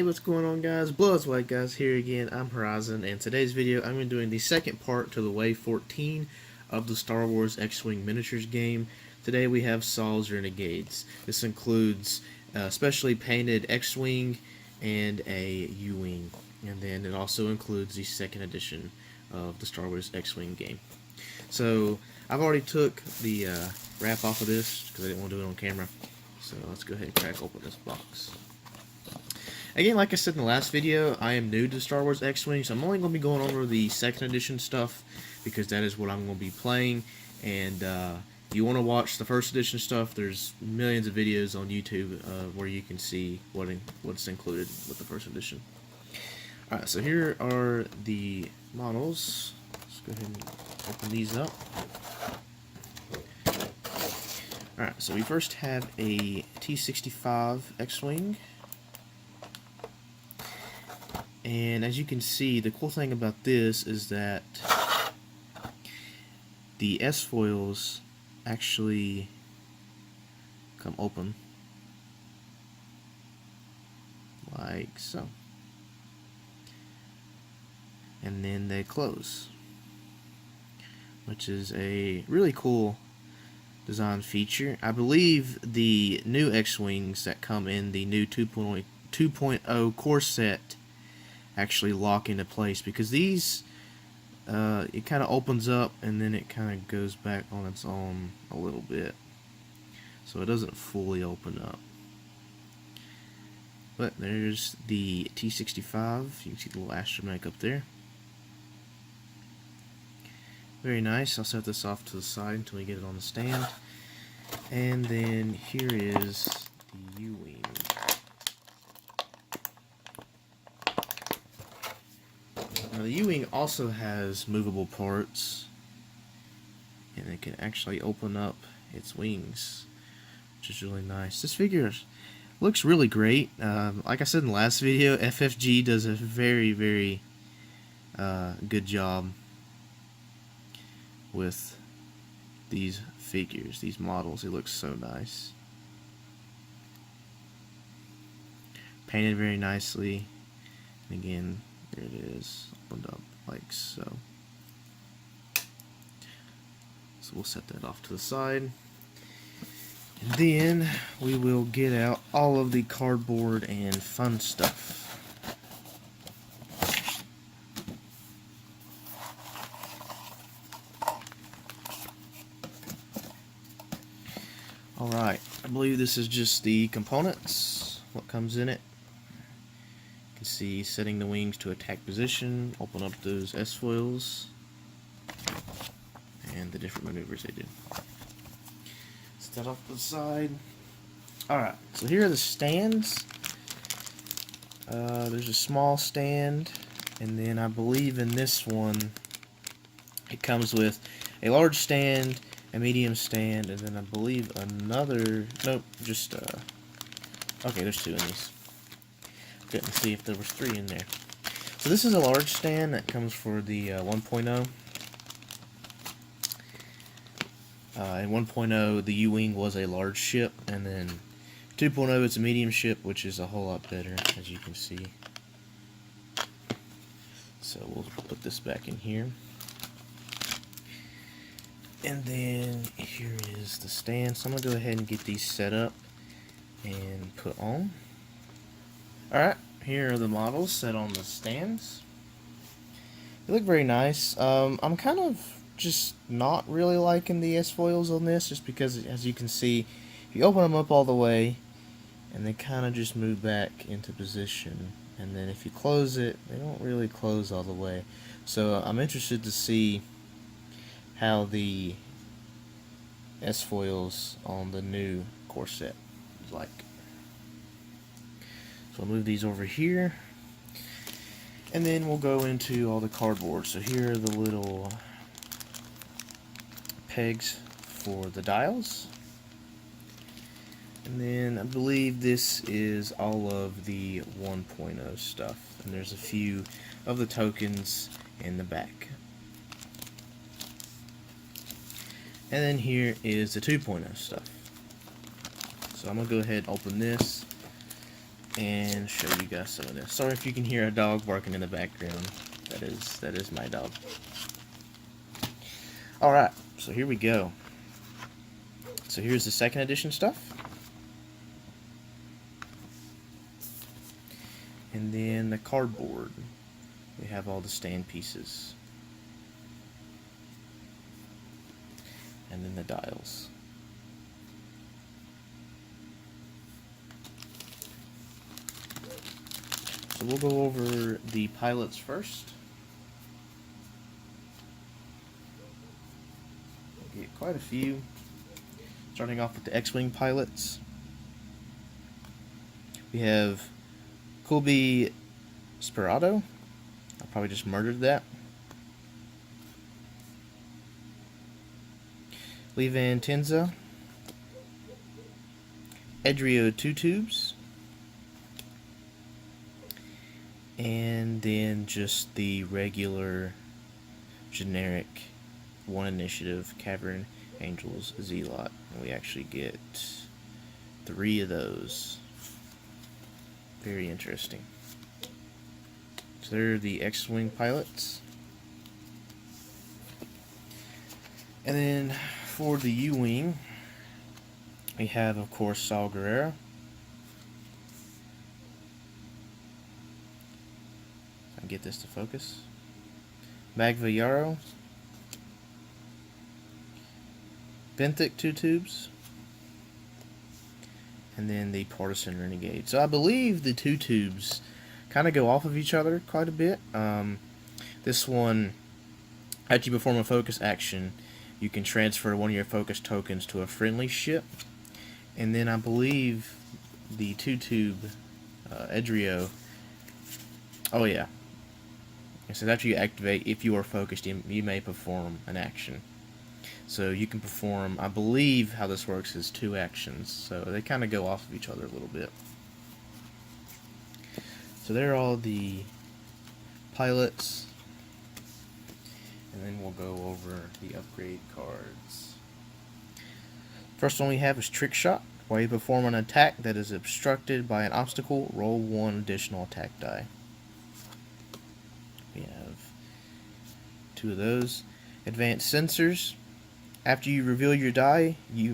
Hey, what's going on, guys? Blood's White Guys here again. I'm Horizon, and today's video I'm going to be doing the second part to the Wave 14 of the Star Wars X-Wing miniatures game. Today we have Saul's Renegades. This includes specially painted X-Wing and a U-Wing, and then it also includes the second edition of the Star Wars X-Wing game. So I've already took the wrap off of this because I didn't want to do it on camera. So let's go ahead and crack open this box. Again, like I said in the last video, I am new to Star Wars X-Wing, so I'm only going to be going over the second edition stuff because that is what I'm going to be playing. And if you want to watch the first edition stuff, there's millions of videos on YouTube where you can see what's included with the first edition. Alright, so here are the models. Let's go ahead and open these up. Alright, so we first have a T-65 X-Wing. And as you can see, the cool thing about this is that the S-foils actually come open like so, and then they close, which is a really cool design feature. I believe the new X-Wings that come in the new 2.0 core set actually lock into place, because these it kind of opens up and then it kind of goes back on its own a little bit, so it doesn't fully open up. But there's the T-65. You can see the little astromech up there. Very nice. I'll set this off to the side until we get it on the stand. And then here is the U-Wing. Now, the U-Wing also has movable parts, and it can actually open up its wings, which is really nice. This figure looks really great. Like I said in the last video, FFG does a very, very good job with these figures, these models. They look so nice. Painted very nicely. And again, there it is, opened up like so. So we'll set that off to the side. And then we will get out all of the cardboard and fun stuff. Alright, I believe this is just the components, what comes in it. You can see setting the wings to attack position, open up those S-foils, and the different maneuvers they do. Set that off to the side. Alright, so here are the stands. There's a small stand, and then I believe in this one it comes with a large stand, a medium stand, and then I believe another, nope, just, okay, there's two in these. Couldn't see if there was three in there. So this is a large stand that comes for the 1.0. In 1.0, the U-Wing was a large ship, and then 2.0 it's a medium ship, which is a whole lot better, as you can see. So we'll put this back in here. And then here is the stand. So I'm going to go ahead and get these set up and put on. Alright, here are the models set on the stands. They look very nice. I'm kind of just not really liking the S-foils on this, just because, as you can see, if you open them up all the way, and they kind of just move back into position, and then if you close it, they don't really close all the way. So I'm interested to see how the S-foils on the new core set is like. So I'll move these over here, and then we'll go into all the cardboard. So here are the little pegs for the dials, and then I believe this is all of the 1.0 stuff, and there's a few of the tokens in the back. And then here is the 2.0 stuff. So I'm going to go ahead and open this. and show you guys some of this. Sorry if you can hear a dog barking in the background. That is my dog. Alright, so here we go. So here's the second edition stuff. And then the cardboard. We have all the stand pieces. And then the dials. So we'll go over the pilots first. We'll get quite a few. Starting off with the X-Wing pilots. We have Colby Sperado. I probably just murdered that. Levan Tenza. Edrio Two Tubes. And then just the regular, generic One Initiative Cavern Angels Zealot. And we actually get 3 of those. Very interesting. So they're the X-Wing pilots. And then for the U-Wing, we have, of course, Saul Guerrero. If I get this to focus. Magva Yarrow. Benthic Two Tubes. And then the Partisan Renegade. So I believe the Two Tubes kind of go off of each other quite a bit. This one, after you perform a focus action, you can transfer one of your focus tokens to a friendly ship. And then I believe the Two Tube Edrio. Oh yeah. It says after you activate, if you are focused, you may perform an action. So you can perform, I believe how this works is 2 actions. So they kind of go off of each other a little bit. So they're all the pilots. And then we'll go over the upgrade cards. First one we have is Trick Shot. While you perform an attack that is obstructed by an obstacle, roll 1 additional attack die. We have 2 of those. Advanced Sensors. After you reveal your dial, you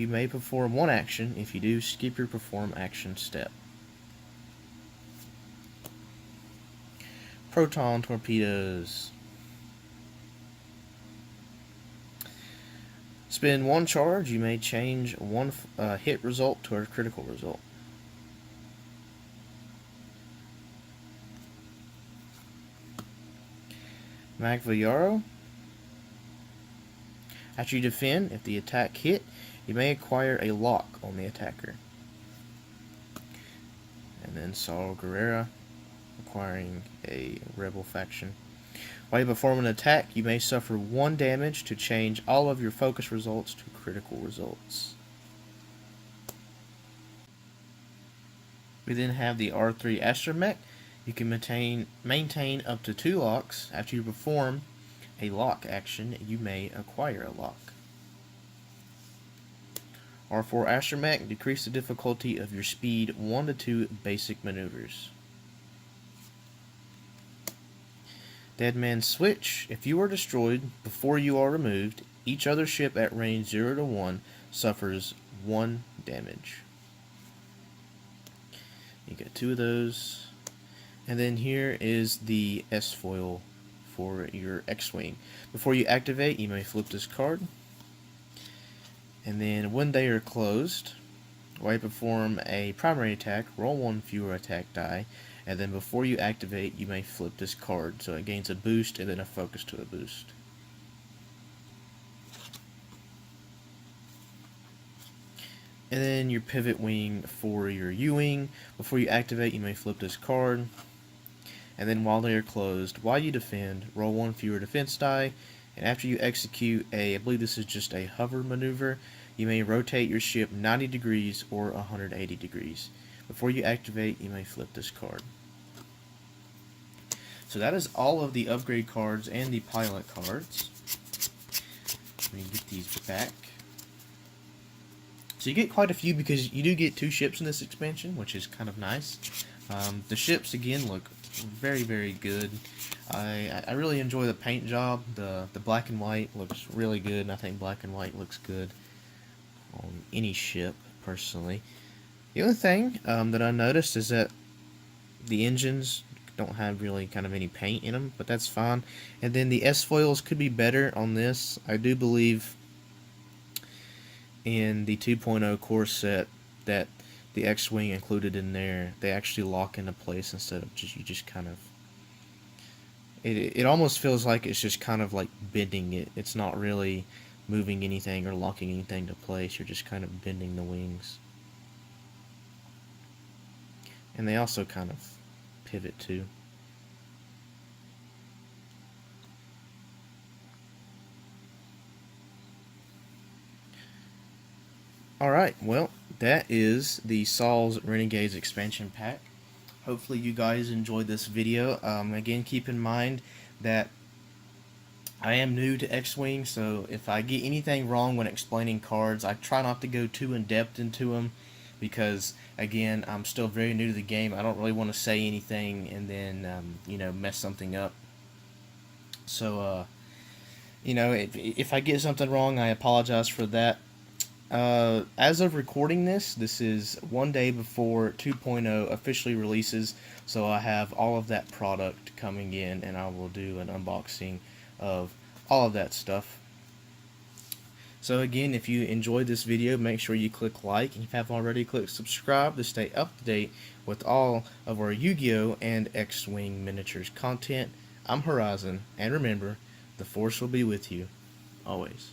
may perform 1 action. If you do, skip your perform action step. Proton Torpedoes. Spend 1 charge, you may change 1 hit result to a critical result. Magva Yarrow. After you defend, if the attack hit, you may acquire a lock on the attacker. And then Saul Guerrero, acquiring a rebel faction. While you perform an attack, you may suffer 1 damage to change all of your focus results to critical results. We then have the R3 Astromech. You can maintain up to 2 locks. After you perform a lock action, you may acquire a lock. R4 Astromech, decrease the difficulty of your speed 1 to 2 basic maneuvers. Deadman Switch, if you are destroyed before you are removed, each other ship at range 0 to 1 suffers 1 damage. You get 2 of those. And then here is the S-foil for your X-Wing. Before you activate, you may flip this card. And then when they are closed, while you perform a primary attack, roll 1 fewer attack die. And then before you activate, you may flip this card. So it gains a boost and then a focus to a boost. And then your pivot wing for your U-Wing. Before you activate, you may flip this card. And then while they are closed, while you defend, roll 1 fewer defense die. And after you execute I believe this is just a hover maneuver, you may rotate your ship 90 degrees or 180 degrees. Before you activate, you may flip this card. So that is all of the upgrade cards and the pilot cards. Let me get these back. So you get quite a few because you do get 2 ships in this expansion, which is kind of nice. The ships again look very, very good. I really enjoy the paint job. The black and white looks really good, and I think black and white looks good on any ship, personally. The other thing that I noticed is that the engines don't have really kind of any paint in them, but that's fine. And then the S-foils could be better on this. I do believe in the 2.0 core set that the X-Wing included in there, they actually lock into place instead of you just kind of... It almost feels like it's just kind of like bending it. It's not really moving anything or locking anything to place. You're just kind of bending the wings. And they also kind of pivot too. Alright, well, that is the Saul's Renegades expansion pack. Hopefully you guys enjoyed this video. Again, keep in mind that I am new to X-Wing, so if I get anything wrong when explaining cards, I try not to go too in-depth into them, because, again, I'm still very new to the game. I don't really want to say anything and then, you know, mess something up. So, you know, if I get something wrong, I apologize for that. As of recording this is one day before 2.0 officially releases, so I have all of that product coming in, and I will do an unboxing of all of that stuff. So again, if you enjoyed this video, make sure you click like, and if you haven't already, click subscribe to stay up to date with all of our Yu-Gi-Oh! And X-Wing miniatures content. I'm Horizon, and remember, the Force will be with you, always.